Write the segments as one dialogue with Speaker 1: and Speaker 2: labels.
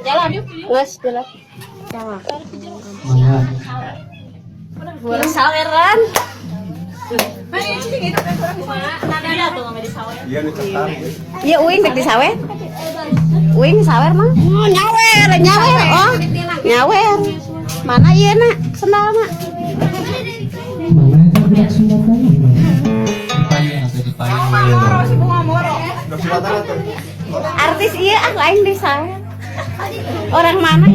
Speaker 1: Jalan yuk.
Speaker 2: Geus jalan.
Speaker 3: Mangga.
Speaker 2: Buat saweran. Iya, uing dek di sawer. Uing sawer mah. Oh, nyawer. Oh, nyawer. Mana ieu nak? Sendal nak.
Speaker 3: Mana itu gerak Sumatera? Dipayung atau dipayung?
Speaker 2: Artis iya lain di sawer. Orang mana?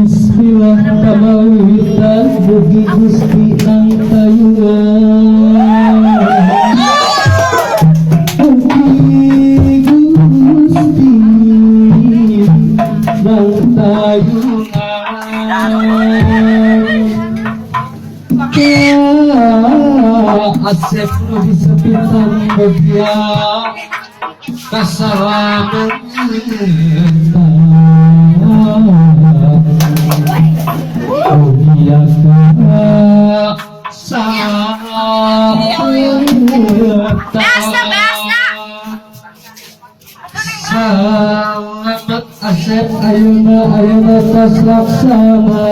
Speaker 3: Bismillah kamawitan bugi gusti ang tayungan. Bugi gusti ang tayungan. Asep nu disepitan bagya kasalaman Selamat Asep ayuna tas laksana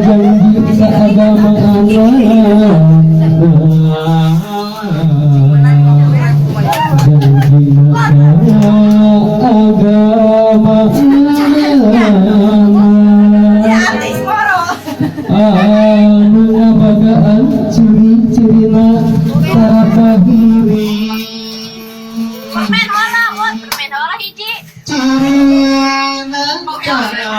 Speaker 3: janji seagama bagaan ciri-cirina tarakahiri cirina tarakahiri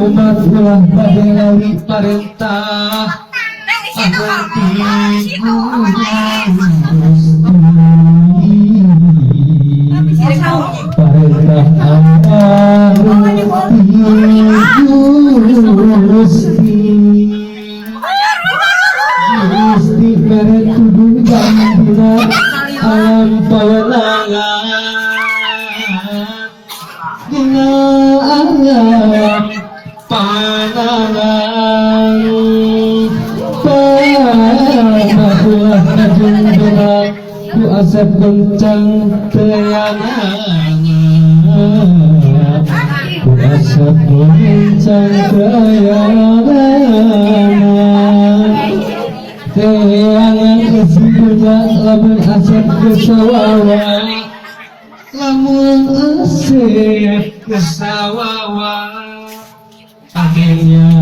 Speaker 3: umat ulah badelawi parentah Asep kencang keyangan Asep kencang keyangan kesibuknya lamun Asep kesawawa lamun Asep kesawawa akhirnya